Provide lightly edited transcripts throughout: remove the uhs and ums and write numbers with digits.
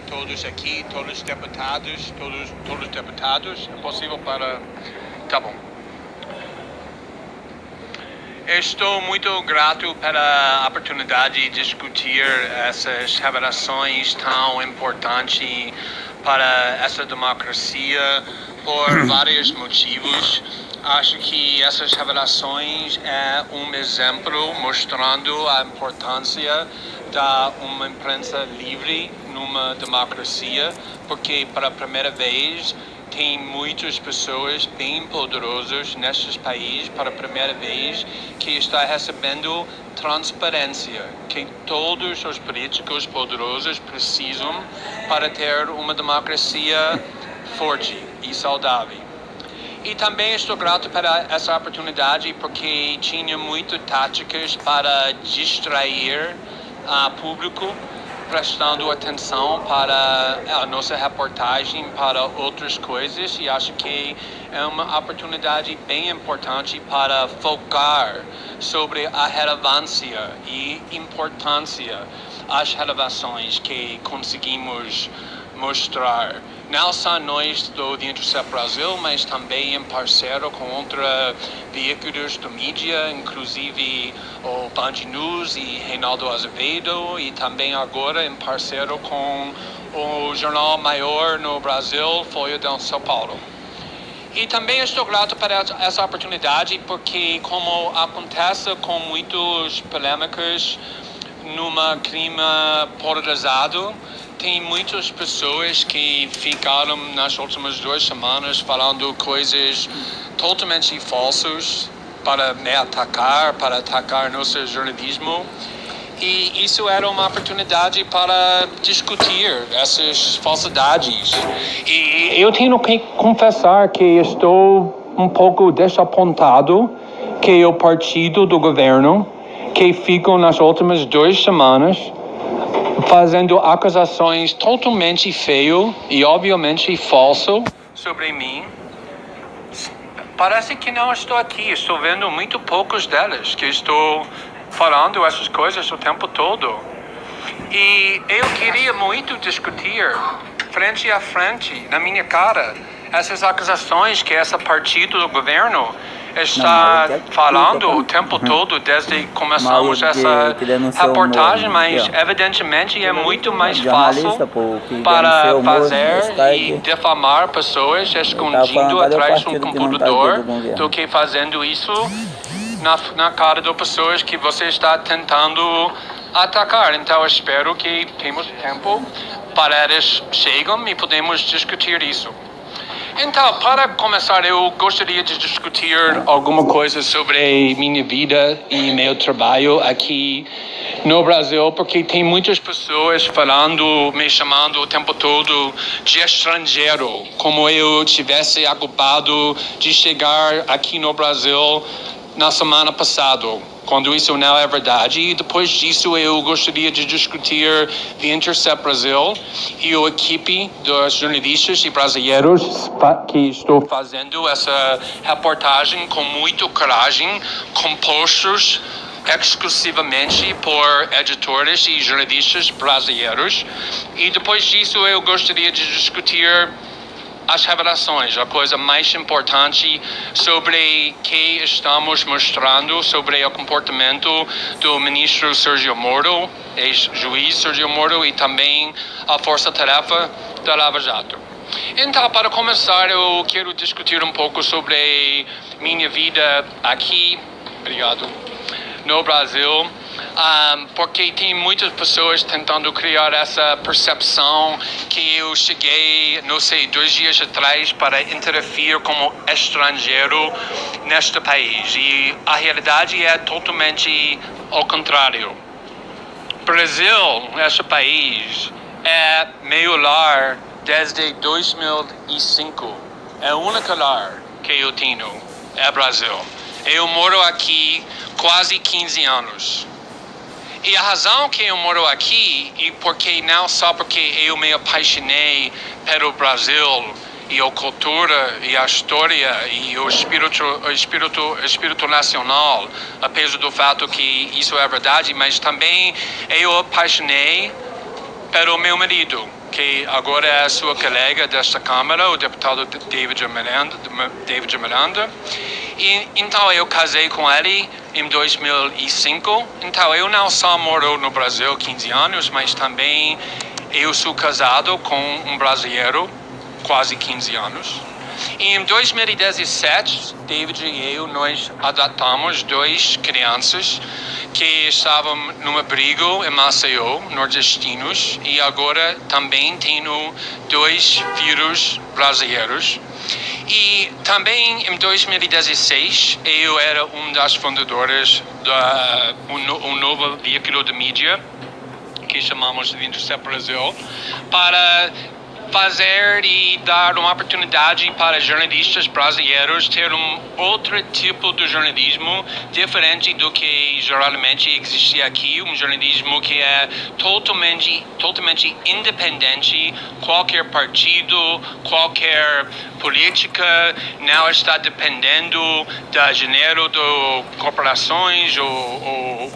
todos aqui, todos os deputados, é possível para... Tá bom. Estou muito grato pela oportunidade de discutir essas revelações tão importantes para essa democracia por vários motivos. Acho que essas revelações é um exemplo mostrando a importância da uma imprensa livre numa democracia, porque pela primeira vez tem muitas pessoas bem poderosas nestes países pela primeira vez que está recebendo transparência que todos os políticos poderosos precisam para ter uma democracia forte e saudável. E também estou grato por essa oportunidade porque tinha muitas táticas para distrair o público, prestando atenção para a nossa reportagem para outras coisas, e acho que é uma oportunidade bem importante para focar sobre a relevância e importância das revelações que conseguimos mostrar. Não só nós do The Intercept Brasil, mas também em parceiro com outros veículos de mídia, inclusive o Band News e Reinaldo Azevedo, e também agora em parceiro com o jornal maior no Brasil, Folha de São Paulo. E também estou grato por essa oportunidade porque, como acontece com muitas polêmicas numa clima polarizado, tem muitas pessoas que ficaram nas últimas 2 semanas falando coisas totalmente falsas para me atacar, para atacar nosso jornalismo. E isso era uma oportunidade para discutir essas falsidades. E eu tenho que confessar que estou um pouco desapontado que o partido do governo, que ficou nas últimas 2 semanas, fazendo acusações totalmente feias e obviamente falsas sobre mim. Parece que não estou aqui, estou vendo muito poucos delas, que estou falando essas coisas o tempo todo. E eu queria muito discutir, frente a frente, na minha cara, essas acusações que esse partido do governo está falando o tempo todo desde que começamos essa reportagem, mas evidentemente é muito mais fácil para fazer e defamar pessoas escondido atrás de um computador do que fazendo isso na cara de pessoas que você está tentando atacar. Então eu espero que temos tempo para eles chegarem e podemos discutir isso. Então, para começar, eu gostaria de discutir alguma coisa sobre minha vida e meu trabalho aqui no Brasil, porque tem muitas pessoas falando, me chamando o tempo todo de estrangeiro, como eu tivesse ocupado de chegar aqui no Brasil na semana passada, quando isso não é verdade. E depois disso eu gostaria de discutir The Intercept Brasil e a equipe dos jornalistas e brasileiros que estou fazendo essa reportagem com muita coragem, compostos exclusivamente por editores e jornalistas brasileiros. E depois disso eu gostaria de discutir as revelações, a coisa mais importante sobre que estamos mostrando sobre o comportamento do ministro Sérgio Moro, ex-juiz Sérgio Moro, e também a força-tarefa da Lava Jato. Então, para começar, eu quero discutir um pouco sobre minha vida aqui, no Brasil. Porque tem muitas pessoas tentando criar essa percepção que eu cheguei, não sei, 2 dias atrás para interferir como estrangeiro neste país. E a realidade é totalmente ao contrário. Brasil, esse país, é meu lar desde 2005. É o único lar que eu tenho, é Brasil. Eu moro aqui quase 15 anos. E a razão que eu moro aqui é porque não só porque eu me apaixonei pelo Brasil e a cultura e a história e o espírito nacional, apesar do fato que isso é verdade, mas também eu apaixonei pelo meu marido, que agora é a sua colega desta Câmara, o deputado David Miranda. E, então eu casei com ele em 2005. Então eu não só moro no Brasil 15 anos, mas também eu sou casado com um brasileiro quase 15 anos. E em 2017, David e eu, nós adotamos 2 crianças que estavam num abrigo em Maceió, nordestinos, e agora também tenho 2 filhos brasileiros. E também em 2016, eu era um das fundadoras um novo veículo de mídia, que chamamos de Intercept Brasil, para fazer e dar uma oportunidade para jornalistas brasileiros ter outro tipo de jornalismo diferente do que geralmente existe aqui, um jornalismo que é totalmente independente, qualquer partido, qualquer política não está dependendo do dinheiro de corporações ou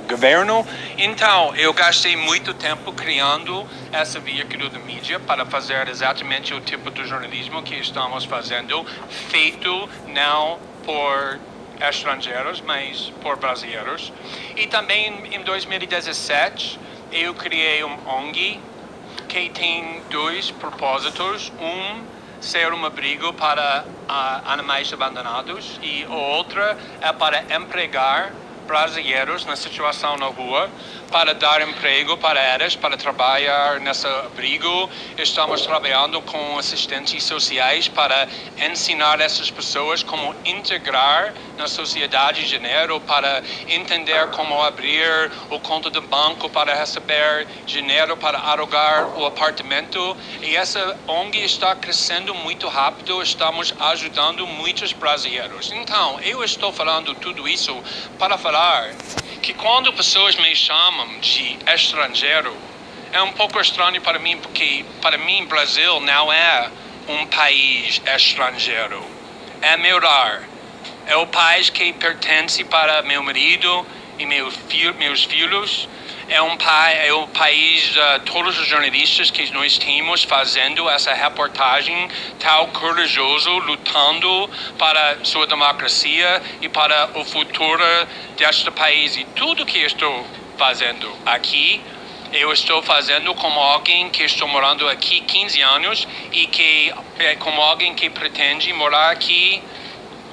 governo. Então, eu gastei muito tempo criando esse veículo de mídia para fazer exatamente o tipo de jornalismo que estamos fazendo, feito não por estrangeiros, mas por brasileiros. E também em 2017, eu criei ONG que tem 2 propósitos. Ser um abrigo para animais abandonados, e o outro é para empregar brasileiros na situação na rua, para dar emprego para eles, para trabalhar nesse abrigo. Estamos trabalhando com assistentes sociais para ensinar essas pessoas como integrar na sociedade de janeiro, para entender como abrir o conta de banco para receber dinheiro para alugar o apartamento. E essa ONG está crescendo muito rápido, estamos ajudando muitos brasileiros. Então, eu estou falando tudo isso para falar que quando pessoas me chamam de estrangeiro, é um pouco estranho para mim, porque para mim Brasil não é um país estrangeiro. É meu lar. É o país que pertence para meu marido e meus filhos. É o país de todos os jornalistas que nós temos fazendo essa reportagem tão corajoso, lutando para sua democracia e para o futuro deste país. E tudo que estou fazendo aqui, eu estou fazendo como alguém que estou morando aqui 15 anos e que como alguém que pretende morar aqui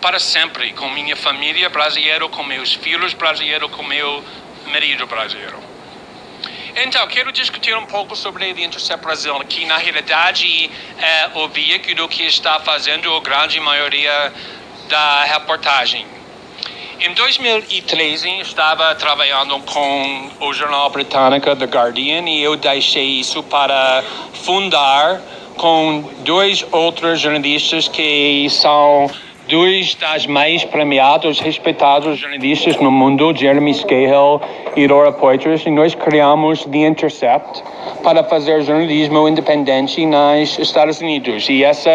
para sempre, com minha família brasileira, com meus filhos brasileiros, com meu marido brasileiro. Então, quero discutir um pouco sobre o Intercept Brasil, que na realidade é o veículo que está fazendo a grande maioria da reportagem. Em 2013, estava trabalhando com o jornal britânico The Guardian e eu deixei isso para fundar com 2 outros jornalistas que são 2 das mais premiados, respeitados jornalistas no mundo, Jeremy Scahill e Laura Poitras, e nós criamos The Intercept para fazer jornalismo independente nos Estados Unidos. E esse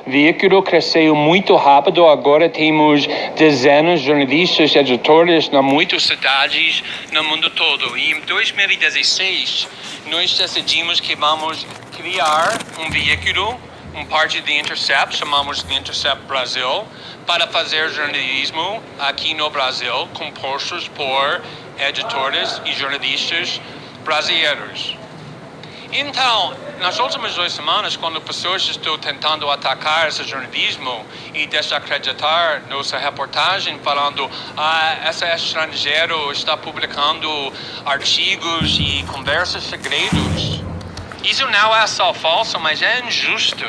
veículo cresceu muito rápido. Agora temos dezenas de jornalistas, editores em muitas cidades no mundo todo. E em 2016, nós decidimos que vamos criar um veículo, parte de Intercept, chamamos de Intercept Brasil, para fazer jornalismo aqui no Brasil, compostos por editores e jornalistas brasileiros. Então, nas últimas 2 semanas, quando pessoas estão tentando atacar esse jornalismo e desacreditar nossa reportagem, falando esse estrangeiro está publicando artigos e conversas segredos, isso não é só falso, mas é injusto,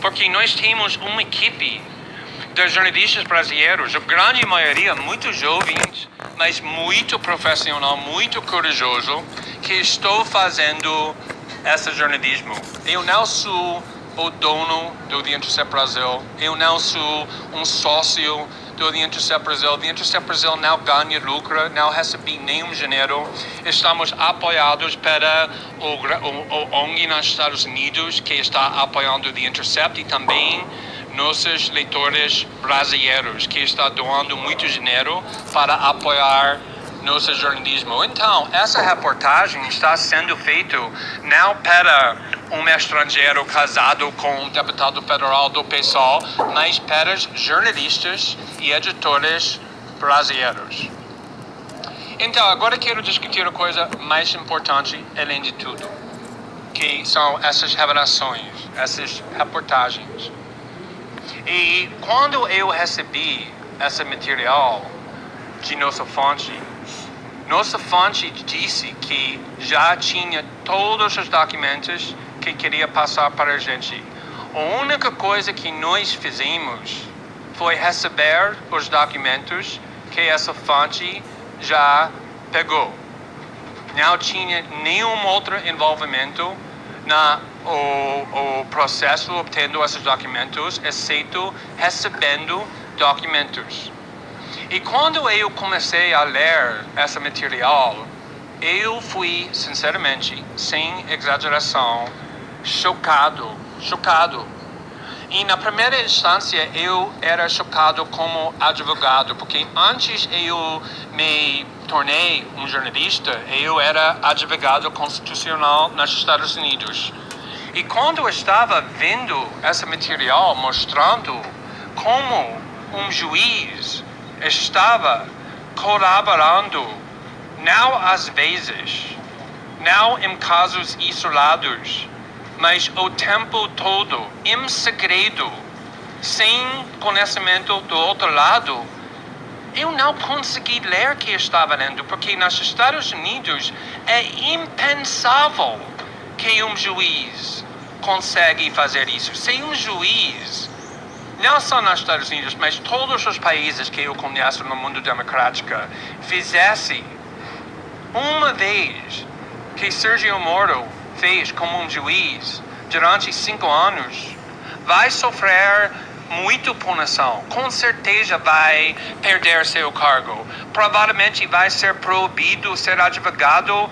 porque nós temos uma equipe de jornalistas brasileiros, a grande maioria muito jovens, mas muito profissional, muito corajoso, que estou fazendo esse jornalismo. Eu não sou o dono do The Intercept Brasil, eu não sou um sócio do The Intercept Brasil. The Intercept Brasil não ganha lucro, não recebe nenhum dinheiro. Estamos apoiados pela o ONG nos Estados Unidos, que está apoiando The Intercept, e também nossos leitores brasileiros, que estão doando muito dinheiro para apoiar nosso jornalismo. Então, essa reportagem está sendo feita não para um estrangeiro casado com um deputado federal do PSOL, mas para jornalistas e editores brasileiros. Então, agora quero discutir a coisa mais importante, além de tudo, que são essas revelações, essas reportagens. E quando eu recebi esse material de nossa fonte disse que já tinha todos os documentos que queria passar para a gente. A única coisa que nós fizemos foi receber os documentos que essa fonte já pegou. Não tinha nenhum outro envolvimento no processo obtendo esses documentos, exceto recebendo documentos. E quando eu comecei a ler esse material, eu fui, sinceramente, sem exageração, chocado. E na primeira instância eu era chocado como advogado, porque antes eu me tornei um jornalista, eu era advogado constitucional nos Estados Unidos. E quando eu estava vendo esse material mostrando como um juiz estava colaborando, não às vezes, não em casos isolados, mas o tempo todo, em segredo, sem conhecimento do outro lado, eu não consegui ler o que estava lendo, porque nos Estados Unidos é impensável que um juiz consegue fazer isso. Se um juiz, não só nos Estados Unidos, mas todos os países que eu conheço no mundo democrático, fizesse uma vez que Sérgio Moro fez como um juiz durante 5 anos, vai sofrer muito punição. Com certeza vai perder seu cargo. Provavelmente vai ser proibido ser advogado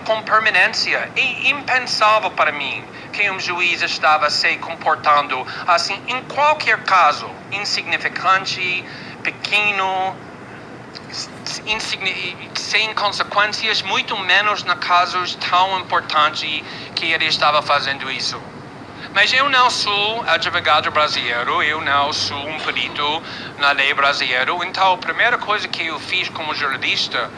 com permanência. É impensável para mim que um juiz estava se comportando assim em qualquer caso, insignificante, pequeno, sem consequências, muito menos em casos tão importantes que ele estava fazendo isso. Mas eu não sou advogado brasileiro, eu não sou um perito na lei brasileira, então a primeira coisa que eu fiz como jornalista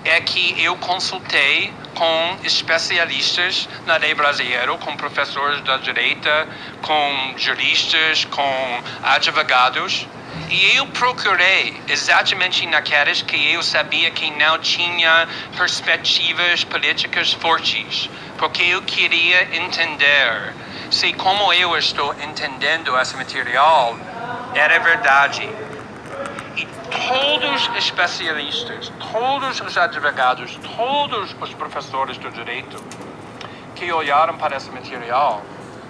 é que eu consultei com especialistas na lei brasileira, com professores da direita, com juristas, com advogados, e eu procurei exatamente naquelas que eu sabia que não tinha perspectivas políticas fortes, porque eu queria entender se como eu estou entendendo esse material era verdade. E todos os especialistas, todos os advogados, todos os professores do direito que olharam para esse material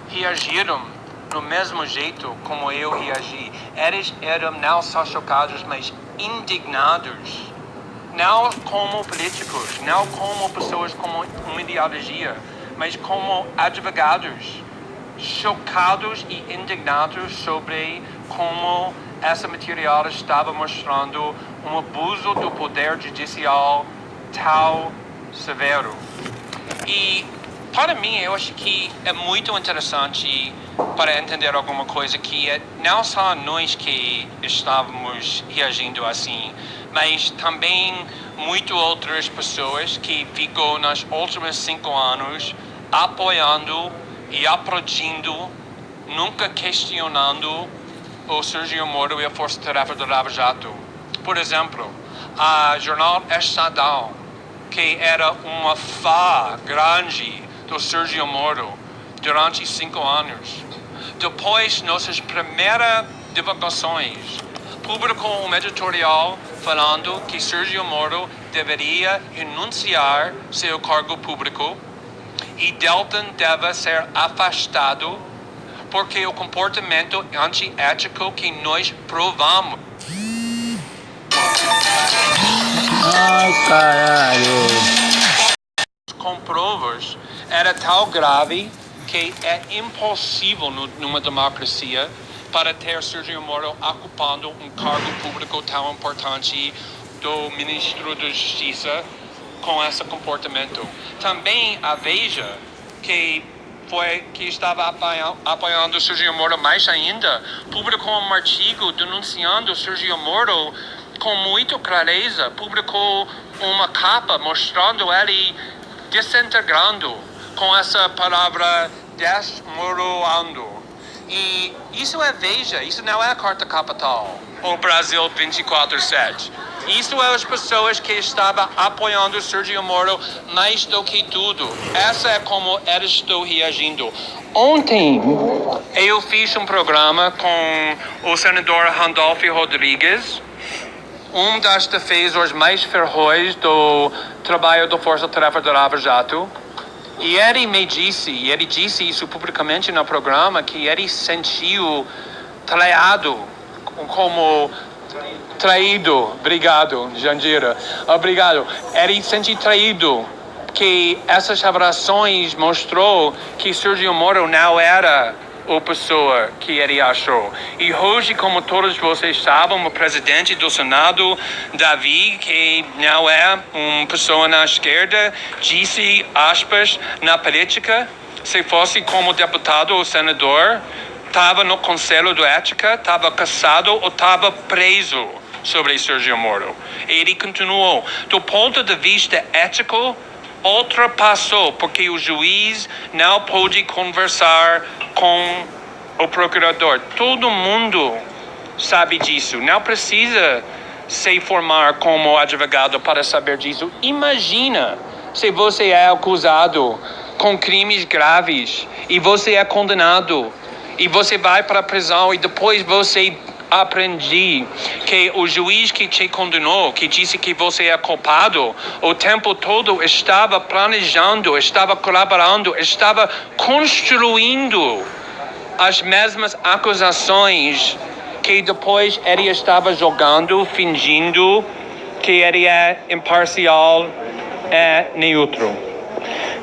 reagiram do mesmo jeito como eu reagi. Eles eram não só chocados, mas indignados. Não como políticos, não como pessoas com uma ideologia, mas como advogados, chocados e indignados sobre como esse material estava mostrando um abuso do poder judicial tão severo. E para mim, eu acho que é muito interessante para entender alguma coisa que é não só nós que estávamos reagindo assim, mas também muitas outras pessoas que ficou nos últimos 5 anos apoiando e aplaudindo, nunca questionando o Sérgio Moro e a Força-Tarefa do Lava Jato. Por exemplo, a Jornal Estadão, que era uma fã grande do Sérgio Moro durante 5 anos. Depois, nossas primeiras divulgações, publicou um editorial falando que Sérgio Moro deveria renunciar seu cargo público e Deltan deve ser afastado porque o comportamento antiético que nós provamos. Ai, caralho. Com provas era tão grave que é impossível numa democracia para ter Sérgio Moro ocupando um cargo público tão importante do ministro da Justiça com esse comportamento. Também a Veja, que estava apoiando o Sergio Moro mais ainda, publicou um artigo denunciando o Sergio Moro com muita clareza, publicou uma capa mostrando ele desintegrando com essa palavra desmoronando. E isso é Veja, isso não é a Carta Capital, ou Brasil 24/7. Isso é as pessoas que estavam apoiando o Sergio Moro mais do que tudo. Essa é como eles estão reagindo. Ontem, eu fiz um programa com o senador Randolph Rodrigues, um das defensores mais ferozes do trabalho da Força Tarefa da Lava Jato. E ele disse isso publicamente no programa, que ele sentiu traído. Obrigado, Jandira. Obrigado. Ele sentiu traído, que essas revelações mostrou que Sergio Moro não era a pessoa que ele achou. E hoje, como todos vocês sabem, o presidente do Senado, Davi, que não é uma pessoa na esquerda, disse, aspas, na política, se fosse como deputado ou senador, estava no Conselho de Ética, estava cassado ou estava preso sobre Sergio Moro. Ele continuou. Do ponto de vista ético, ultrapassou, porque o juiz não pôde conversar com o procurador. Todo mundo sabe disso. Não precisa se formar como advogado para saber disso. Imagina se você é acusado com crimes graves e você é condenado e você vai para a prisão e depois você aprende que o juiz que te condenou, que disse que você é culpado, o tempo todo estava planejando, estava colaborando, estava construindo as mesmas acusações que depois ele estava jogando, fingindo que ele é imparcial, é neutro.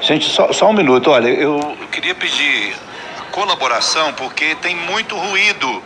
Gente, só um minuto. Olha, eu queria pedir colaboração porque tem muito ruído